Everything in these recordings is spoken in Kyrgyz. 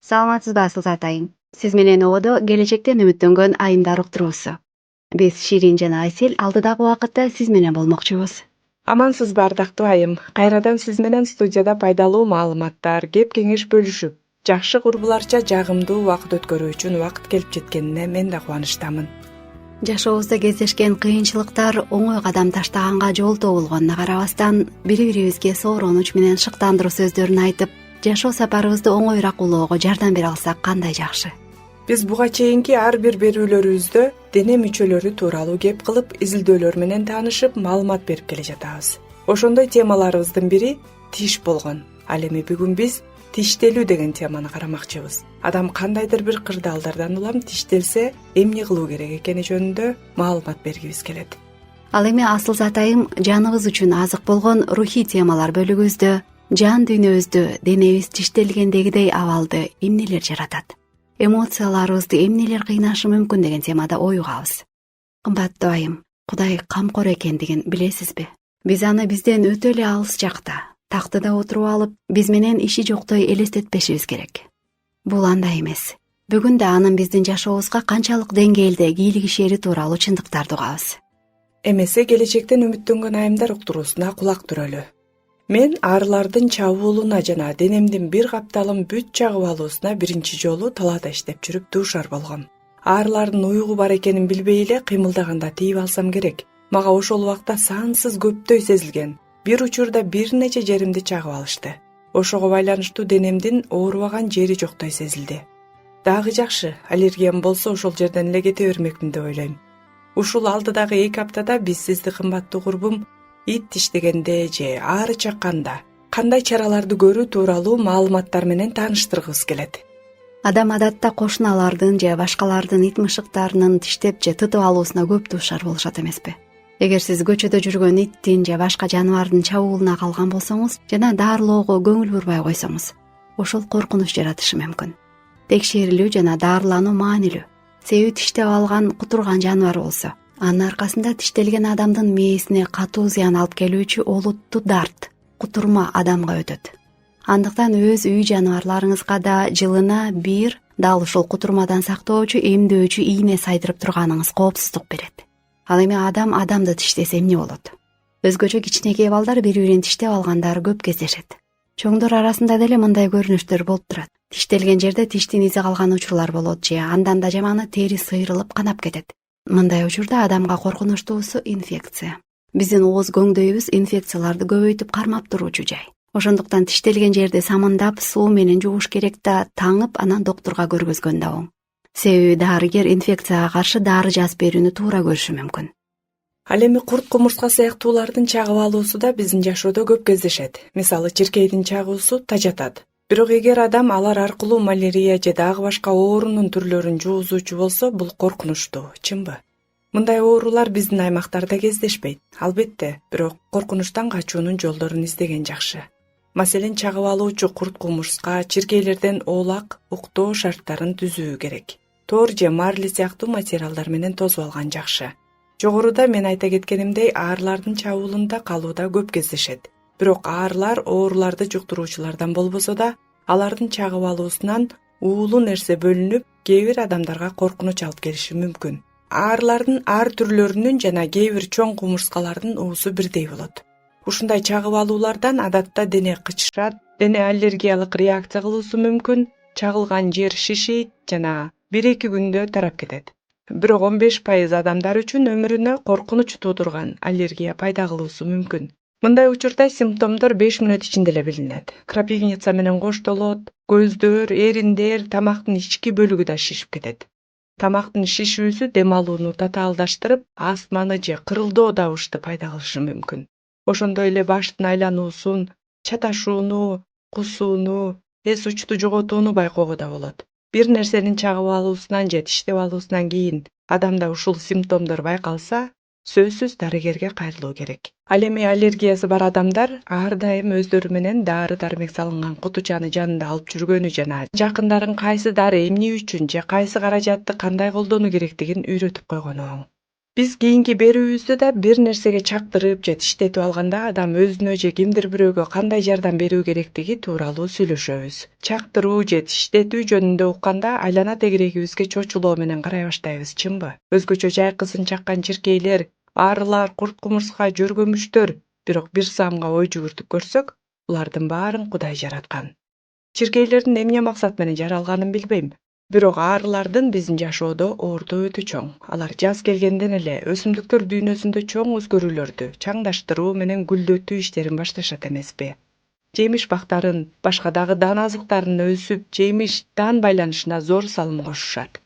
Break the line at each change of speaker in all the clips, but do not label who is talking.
Саламатсызбы Асыл атайым. Сиз менен ободо келечектен үмүттөнгөн айымдар уктуруусу. Биз Ширин жана Айсел алдыдагы убакытта сиз менен болмокчубуз.
Амансызбы ардактуу айым. Кайрадан сиз менен студияда пайдалуу маалыматтар, кеп-кеңеш бөлүшүп, жакшы курбуларча жагымдуу убакыт өткөрүү үчүн убакыт келип жеткенине мен да кубанычтамын.
Жашообузда кездешкен кыйынчылыктар оңой кадам таштаганга жол тобулгонуна карабастан, бири-бирибизге сооронуч менен шыктандыруу сөздөрүн айтып, жашоо сапарыбызды оңоюраак улоого жардам бере алсак кандай жакшы.
Биз буга чейинки ар бир берүүлөрүбүздө дене мүчөлөрү тууралуу кеп кылып, изилдөөлөр менен таанышып, маалымат берип келе жатабыз. Ошондой темаларыбыздын бири тиш болгон. Ал эми бүгүн биз тиштелүү деген теманы карамакчыбыз. Адам кандайдыр бир кырдаалдардан улам тиштелсе, эмне кылуу керек экени жөнүндө маалымат бергибиз келет.
Ал эми Асыл атайым жаныбыз үчүн азык болгон рухий темалар бөлүгүбүздө жан дүйнөбүздү денебиз тиштелгендегидей абалды эмнелер жаратат? Эмоцияларыбызды эмнелер кыйнашы мүмкүн деген темада ой угабыз. Кымбаттуу айым, Кудай камкор экендигин билесизби? Биз аны бизден өтө эле алыс жакта, тактыда отуруп алып, биз менен иши жоктой элестетпешибиз керек. Бул андай эмес. Бүгүн да анын биздин жашообузга канчалык деңгээлде кийлигишери тууралуу чындыктарды угабыз.
Эмесе келечектен үмүттөнгөн айымдар уктуруусуна кулак түрөлү. Мен арылардын чабуулуна жана денемдин бир капталын бүт чагып алуусуна биринчи жолу талаада иштеп жүрүп дуушар болгом. Арылардын уюгу бар экенин билбей эле кыймылдаганда тийип алсам керек. Мага ошол убакта сансыз көптөй сезилген. Бир учурда бир нече жеримди чагып алышты. Ошого байланыштуу денемдин оорубаган жери жоктой сезилди. Дагы жакшы, аллергиям болсо ошол жерден эле кете бермекмин деп ойлойм. Ушул алдыдагы 2 аптада биз сизди кымбаттуу курбум ит тиштегенде же аары чакканда кандай чараларды көрүү тууралуу маалыматтар менен тааныштыргыбыз келет.
Адам адатта кошуналардын же башкалардын ит мышыктарынын тиштеп же тытып алуусуна көп дуушар болушат эмеспи? Эгер сиз көчөдө жүргөн иттин же башка жаныбардын чабуулуна калган болсоңуз жана дарылоого көңүл бурбай койсоңуз, ошол коркунуч жаратышы мүмкүн. Текшерилүү жана дарылануу маанилүү. Себеби тиштеп алган кутурган жаныбар болсо, анын аркасында тиштелген адамдын мээсине катуу зыян алып келүүчү олуттуу дарт, кутурма адамга өтөт. Андыктан өз үй жаныбарларыңызга да жылына бир дал ушул кутурмадан сактоочу, эмдөөчү ийне сайдырып турганыңыз коопсуздук берет. Ал эми адам адамды тиштесе эмне болот? Өзгөчө кичинекей балдар бири-бирин тиштеп алгандары көп кездешет. Чоңдор арасында деле мындай көрүнүштөр болуп турат. Тиштелген жерде тиштин изи калган учурлар болот же андан да жаманы тери сыйрылып канап кетет. Мындай учурда адамга коркунучтуусу инфекция. Биздин ооз көңдөйүбүз инфекцияларды көбөйтүп кармап туруучу жай. Ошондуктан тиштелген жерди самындап суу менен жууш керек да таңып анан доктурга көргөзгөн да оң. Себеби дарыгер инфекцияга каршы дары жазып берүүнү туура көрүшү мүмкүн.
Ал эми курт кумурска сыяктуулардын чагып алуусу да биздин жашоодо көп кездешет. Мисалы чиркейдин чагуусу тажатат. Бирок эгер адам алар аркылуу малярия же дагы башка оорунун түрлөрүн жугузуучу болсо, бул коркунучтуу, чынбы? Мындай оорулар биздин аймактарда кездешпейт. Албетте, бирок коркунучтан качуунун жолдорун издеген жакшы. Маселен, чагып алуучу курт кумурска чиркейлерден оолак, уктоо шарттарын түзүү керек. Тор же марли сыяктуу материалдар менен тосуп алган жакшы. Жогоруда мен айта кеткенимдей, аарылардын чабуулунда калууда көп кездешет. Бирок аарылар ооруларды жуктуруучулардан болбосо да, алардын чагып алуусунан уулуу нерсе бөлүнүп, кээ бир адамдарга коркунуч алып келиши мүмкүн. Аарылардын ар түрлөрүнүн жана кээ бир чоң кумурскалардын уусу бирдей болот. Ушундай чагып алуулардан адатта дене кычышат, дене аллергиялык реакция кылуусу мүмкүн, чагылган жер шишийт жана 1-2 күндө тарап кетет. Бирок 15% адамдар үчүн өмүрүнө коркунуч туудурган аллергия пайда кылуусу мүмкүн. Мындай учурда симптомдор 5 мүнөт ичинде эле билинет. Крапивница менен коштолот, көздөр, эриндер, тамактын ички бөлүгү да шишип кетет. Тамактын шишүүсү дем алууну татаалдаштырып, астманы же кырылдоо дабышты пайда кылышы мүмкүн. Ошондой эле баштын айлануусун, чаташууну, кусууну, эс учту жоготууну байкоого да болот. Бир нерсенин чагып алуусунан же тиштеп алуусунан кийин адамда ушул симптомдор байкалса, сөзсүз дарыгерге кайрылуу керек. Ал эми аллергиясы бар адамдар ар дайым өздөрү менен дары-дармек салынган кутучаны жанында алып жүргөнү жана жакындарын кайсы дары эмне үчүн же кайсы каражатты кандай колдонуу керектигин үйрөтүп койгону оң. Биз кийинки берүүбүздө да бир нерсеге чактырып же тиштетип алганда адам өзүнө же кимдир бирөөгө кандай жардам берүү керектиги тууралуу сүйлөшөбүз. Чактыруу же тиштетүү жөнүндө укканда айлана тегерегибизге чочулоо менен карай баштайбыз, чынбы? Өзгөчө жайкысын чаккан чиркейлер, арылар, курт-кумурска, жөргөмүчтөр, бирок бир саамга ой жүгүртүп көрсөк, булардын баарын Кудай жараткан. Чиркейлердин эмне максат менен жаралганын билбейм. Бирок арылардын биздин жашоодо орду өтө чоң. Алар жаз келгенден эле өсүмдүктөр дүйнөсүндө чоң өзгөрүүлөрдү, чаңдаштыруу менен гүлдөтүү иштерин башташат эмеспи? Жемиш бактарын, башка дагы дан азыктарын өсүп, жемиш-дан байланышына зор салым кошушат.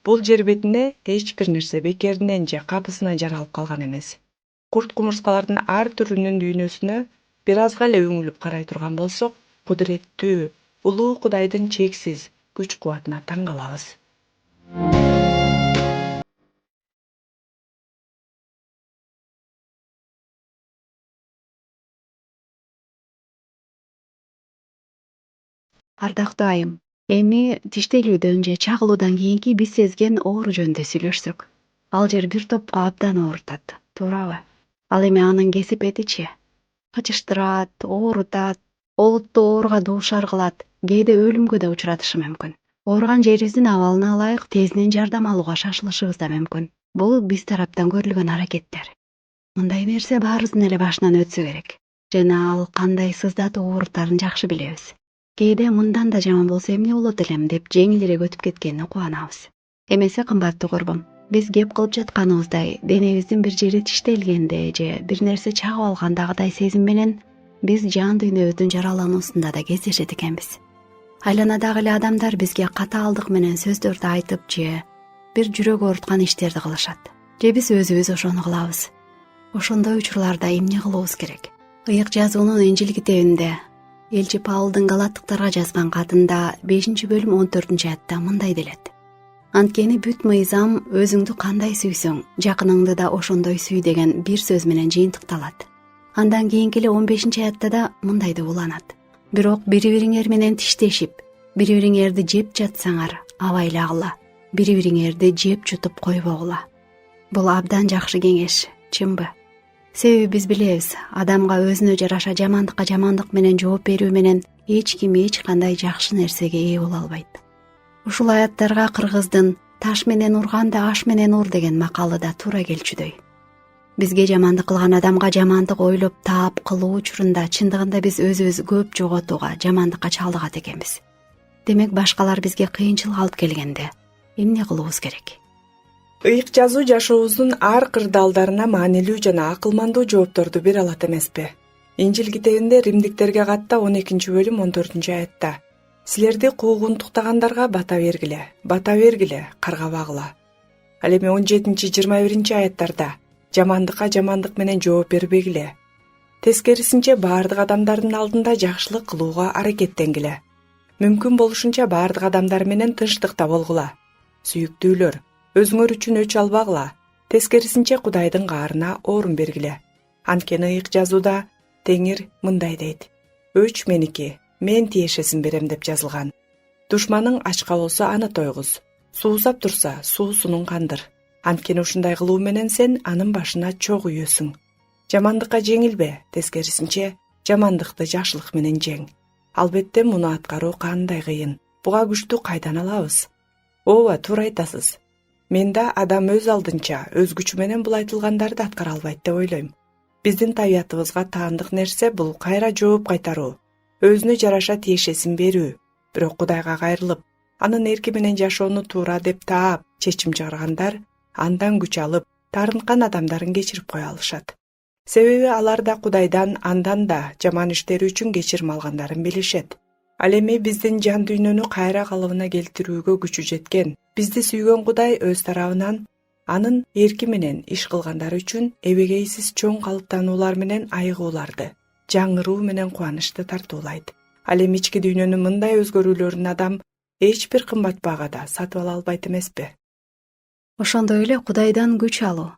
Бул жер бетине эч бир нерсе бекеринен же капысынан жаралып калган эмес. Курт-кумурскалардын ар түрүнүн дүйнөсүнө бир азга эле үңүлүп карай турган болсок, кудуреттүү, улуу Кудайдын чексиз күч-кубатына таң калабыз.
Ардактуу айым, эми тиштелүүдөн же чагылуудан кийинки биз сезген оору жөнүндө сүйлөшсөк. Ал жер бир топко абдан оорутат, туурабы? Ал эми анын кесипетичи? Кычыштырат, оорутат, олуттуу ооруга дуушар кылат, кээде өлүмгө да учуратышы мүмкүн. Ооруган жерибиздин абалына ылайык тезинен жардам алууга шашылышыбыз да мүмкүн. Бул биз тараптан көрүлгөн аракеттер. Мындай нерсе баарыбыздын эле башынан өтсө керек. Жана ал кандай сыздатуу ооруттарын жакшы билебиз. Кээде мындан да жаман болсо эмне болот элем деп жеңилирээк өтүп кеткенине кубанабыз. Эмесе кымбаттуу корбом, биз кеп кылып жатканыбыздай денебиздин бир жери тиштелгенде же бир нерсе чагып алгандагыдай сезим менен биз жан дүйнөбүздүн жаралануусунда да кездешет экенбиз. Айланадагы эле адамдар бизге катаалдык менен сөздөрдү айтып же бир жүрөк ооруткан иштерди кылышат. Же биз өзүбүз ошону кылабыз. Ошондой учурларда эмне кылуубуз керек? Ыйык жазуунун Инжил китебинде элчи Паулдун галаттыктарга жазган катында 5-бөлүм 14-аятта мындай делет. Анткени бүт мыйзам өзүңдү кандай сүйсөң, жакыныңды да ошондой сүй деген бир сөз менен жыйынтыкталат. Андан кийинки эле 15-аятта да мындай деп уланат. Бирок бири-бириңер менен тиштешип, бири-бириңерди жеп жатсаңар, абайлагыла, бири-бириңерди жеп жутуп койбогула. Бул абдан жакшы кеңеш, чынбы? Себеби биз билебиз, адамга өзүнө жараша жамандыкка жамандык менен жооп берүү менен эч ким эч кандай жакшы нерсеге ээ боло албайт. Ушул аяттарга кыргыздын таш менен урганды аш менен ур деген макалы да туура келчүдөй. Бизге жамандык кылган адамга жамандык ойлоп таап кылуу учурунда чындыгында биз өзүбүз көп жоготууга, жамандыкка чалдыгат экенбиз. Демек башкалар бизге кыйынчылык алып келгенде эмне кылуубуз керек?
Ыйык жазуу жашообуздун ар кырдаалдарына маанилүү жана акылмандуу жоопторду бере алат эмеспи? Инжил китебинде Римдиктерге катта 12-бөлүм 14-аятта силерди куугунтуктагандарга бата бергиле, каргабагыла. Ал эми 17-21-аяттарда жамандыкка жамандык менен жооп бербегиле. Тескерисинче баардык адамдардын алдында жакшылык кылууга аракеттенгиле. Мүмкүн болушунча баардык адамдар менен тынчтыкта болгула. Сүйүктүүлөр, өзүңөр үчүн өч албагыла. Тескерисинче Кудайдын каарына орун бергиле. Анткени ыйык жазууда Теңир мындай дейт: Өч меники, мен тиешесин берем деп жазылган. Душманың ачка болсо аны тойгуз, суусап турса суусунун кандыр. Анткени ушундай кылуу менен сен анын башына чок үйөсүң. Жамандыкка жеңилбе, тескерисинче жамандыкты жакшылык менен жең. Албетте муну аткаруу кандай кыйын. Буга күчтү кайдан алабыз? Ооба, туура айтасыз. Мен да адам өз алдынча, өз күчү менен бул айтылгандарды аткара албайт деп ойлойм. Биздин табиятыбызга таандык нерсе бул кайра жооп кайтаруу, өзүнө жараша тиешесин берүү. Бирок Кудайга кайрылып, анын эрки менен жашоону туура деп таап, чечим чыгаргандар андан күч алып, таарынткан адамдарын кечирип кое алышат. Себеби алар да Кудайдан андан да жаман иштери үчүн кечирим алгандарын билишет. Ал эми биздин жан дүйнөнү кайра калыбына келтирүүгө күчү жеткен, бизди сүйгөн Кудай өз тарабынан анын эрки менен иш кылгандар үчүн эбегейсиз чоң калыптануулар менен айыгууларды, жаңыруу менен кубанычты тартуулайт. Ал эми ички дүйнөнүн мындай өзгөрүүлөрүн адам эч бир кымбат баагада сатып ала албайт эмеспи?
Ошондой эле Кудайдан күч алуу,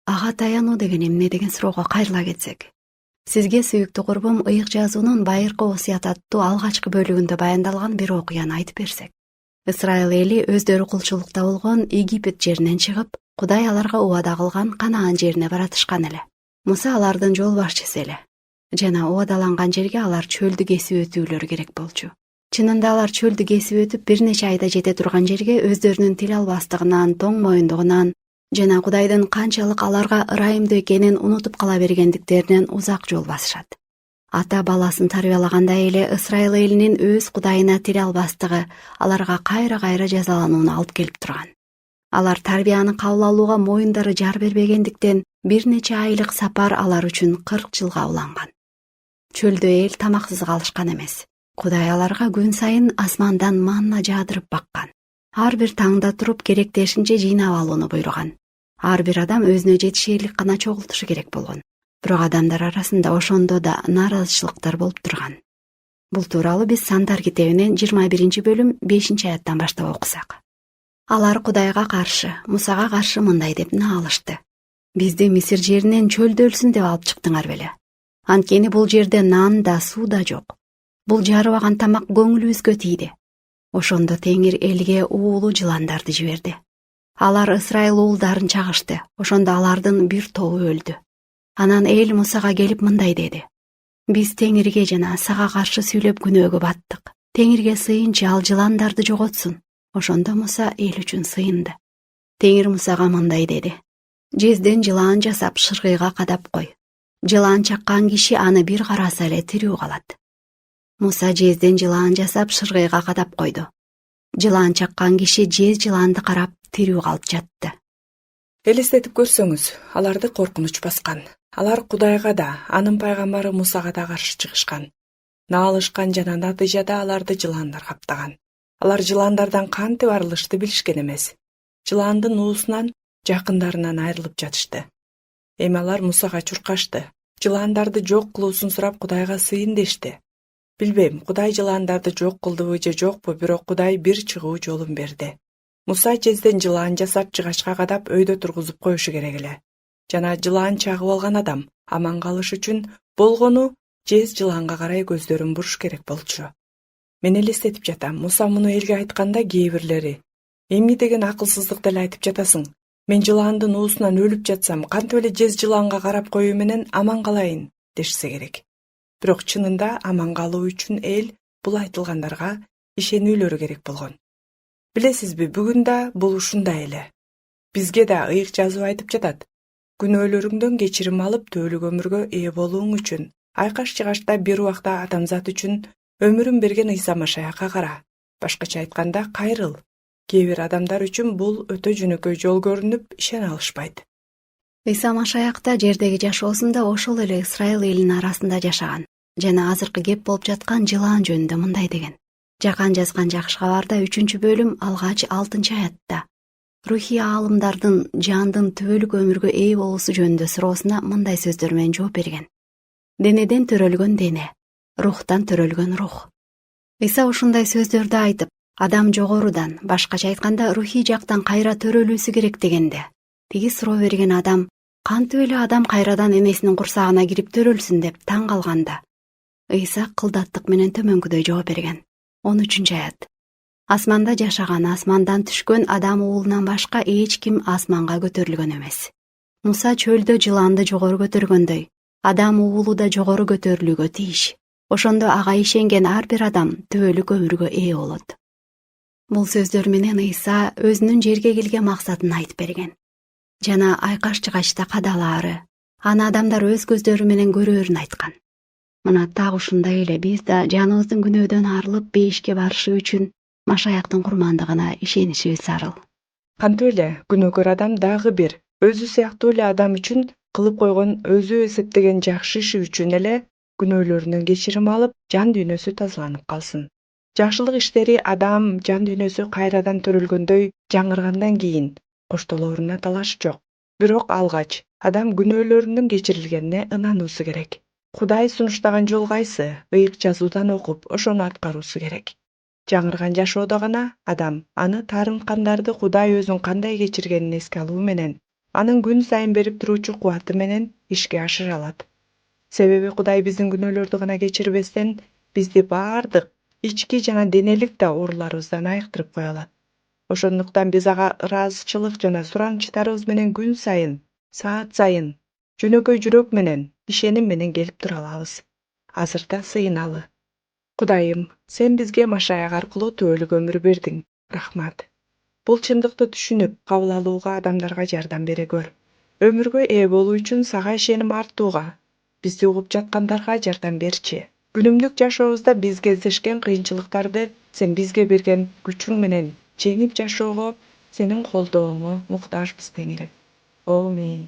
ага таянуу деген эмне деген суроого кайрыла кетсек. Сизге сүйүктүү курбум ыйык жазуунун байыркы осуят аттуу алгачкы бөлүгүндө баяндалган бир окуяны айтып берсек. Исрайыл эли өздөрү кулчулукта болгон Египет жеринен чыгып, Кудай аларга убада кылган Канаан жерине баратышкан эле. Муса алардын жол башчысы эле. Жана убадаланган жерге алар чөлдү кесип өтүүлөрү керек болчу. Чынында алар чөлдү кесип өтүп бир нече айда жете турган жерге өздөрүнүн тил албастыгынан, тоң моюндугунан жана Кудайдын канчалык аларга ырайымдуу экенин унутуп кала бергендиктеринен узак жол басышат. Ата баласын тарбиялагандай эле Ысрайыл элинин өз Кудайына тил албастыгы аларга кайра жазаланууну алып келип турган. Алар тарбияны кабыл алууга моюндары жар бербегендиктен бир нече айлык сапар алар үчүн 40 жылга уланган. Чөлдө эл тамаксыз калышкан эмес. Кудай аларга күн сайын асмандан манна жаадырып баккан. Ар бир таңда туруп керектешинче жыйнап алууну буйруган. Ар бир адам өзүнө жетишерлик гана чогултушу керек болгон. Бирок адамдар арасында ошондо да нааразычылыктар болуп турган. Бул тууралуу биз Сандар китебинен 21-бөлүм 5-аяттан баштап окусак. Алар Кудайга каршы, Мусага каршы мындай деп наалышты. Бизди Мисир жеринен чөлдө өлсүн деп алып чыктыңар беле? Анткени бул жерде нан да, суу да жок. Бул жарыбаган тамак көңүлүбүзгө тийди. Ошондо Теңир элге уулу жыландарды жиберди. Алар Ысрайыл уулдарын чагышты. Ошондо алардын бир тобу өлдү. Анан эл Мусага келип мындай деди: Биз Теңирге жана сага каршы сүйлөп күнөөгө баттык. Теңирге сыйынчы ал жыландарды жоготсун. Ошондо Муса эл үчүн сыйынды. Теңир Мусага мындай деди: Жезден жылаан жасап шыргыйга кадап кой. Жылаан чаккан киши аны бир караса эле тирүү калат. Муса жезден жылаан жасап шыргыйга кадап койду. Жылаан чаккан киши жез жылаанды карап тирүү калып жатты.
Элестетип көрсөңүз, аларды коркунуч баскан. Алар Кудайга да, анын пайгамбары Мусага да каршы чыгышкан. Наалышкан жана натыйжада аларды жылаандар каптаган. Алар жылаандардан кантип арылышты билишкен эмес. Жылаандын уусунан жакындарынан айрылып жатышты. Эми алар Мусага чуркашты. Жылаандарды жок кылуусун сурап Кудайга сыйын дешти. Билбейм, Кудай жылаандарды жок кылдыбы же жокпу, бирок Кудай бир чыгуу жолун берди. Муса жезден жылаан жасап жыгачка кадап өйдө тургузуп коюшу керек эле. Жана жылаан чагып алган адам аман калыш үчүн болгону жез жылаанга карай көздөрүн буруш керек болчу. Мен элестетип жатам, Муса муну элге айтканда кээ бирлери: "Эмне деген акылсыздык деле айтып жатасың? Мен жылаандын уусунан өлүп жатсам, кантип эле жез жылаанга карап коюу менен аман калайын?" дешсе керек. Бирок чынында аман калуу үчүн эл бул айтылгандарга ишенүүлөрү керек болгон. Билесизби, бүгүн да бул ушундай эле. Бизге да ыйык жазуу айтып жатат. Күнөөлөрүңдөн кечирим алып, төөлүк өмүргө ээ болууң үчүн айкаш-чыгачта бир убакта адамзат үчүн өмүрүн берген Ыйса Машаякка кара. Башкача айтканда, кайрыл. Кээ бир адамдар үчүн бул өтө жөнөкөй жол көрүнүп, ишене алышпайт.
Ыйса Машаяк да жердеги жашоосунда ошол эле Ысрайыл элинин арасында жашаган. Жана азыркы кеп болуп жаткан жылаан жөнүндө мындай деген. Жакан жазган жакшы кабарда 3-бөлүм алгач 6-аятта рухий аалымдардын жандын түбөлүк өмүргө ээ болуусу жөнүндө суроосуна мындай сөздөр менен жооп берген. Денеден төрөлгөн дене, рухтан төрөлгөн рух. Ыйса ушундай сөздөрдү айтып, адам жогорудан, башкача айтканда рухий жактан кайра төрөлүүсү керек дегенде, тиги суроо берген адам кантип эле адам кайрадан энесинин курсагына кирип төрөлсүн деп таң калганда, Ыйса кылдаттык менен төмөнкүдөй жооп берген. 13-аят. Асманда жашаган, асмандан түшкөн адам уулунан башка эч ким асманга көтөрүлгөн эмес. Муса чөлдө жылаанды жогору көтөргөндөй, адам уулу да жогору көтөрүлүүгө тийиш. Ошондо ага ишенген ар бир адам түбөлүк өмүргө ээ болот. Бул сөздөр менен Ыйса өзүнүн жерге келген максатын айтып берген. Жана айкаш-чыгачта кадалаары, аны адамдар өз көздөрү менен көрөөрүн айткан. Мына так ушундай эле биз да жаныбыздын күнөөдөн арылып бейишке барышы үчүн Машаяктын курмандыгына ишенишибиз зарыл.
Кантип эле күнөөкөр адам дагы бир өзү сыяктуу эле адам үчүн кылып койгон өзү эсептеген жакшы иши үчүн эле күнөөлөрүнөн кечирим алып, жан дүйнөсү тазаланып калсын. Жакшылык иштери адам жан дүйнөсү кайрадан төрөлгөндөй жаңыргандан кийин коштолооруна талаш жок. Бирок алгач адам күнөөлөрүнүн кечирилгенине ынануусу керек. Кудай сунуштаган жол кайсы? Ыйык жазуудан окуп, ошону аткаруусу керек. Жаңырган жашоодо гана адам аны таарынткандарды Кудай өзүн кандай кечиргенин эске алуу менен, анын күн сайын берип туруучу кубаты менен ишке ашыра алат. Себеби Кудай биздин күнөөлөрдү гана кечирбестен, бизди баардык ички жана денелик да ооруларыбыздан айыктырып кое алат. Ошондуктан биз ага ыраазычылык жана суранычтарыбыз менен күн сайын, саат сайын, жөнөкөй жүрөк менен, ишеним менен келип тура алабыз. Азырда сыйыналы. Кудайым, сен бизге Машаяк аркылуу түбөлүк өмүр бердиң. Рахмат. Бул чындыкты түшүнүп, кабыл алууга адамдарга жардам бере көр. Өмүргө ээ болуу үчүн сага ишеним артууга, бизди угуп жаткандарга жардам берчи. Күнүмдүк жашообузда биз кездешкен кыйынчылыктарды сен бизге берген күчүң менен жеңип жашоого сенин колдооңо муктажбыз, Теңирим. Амин.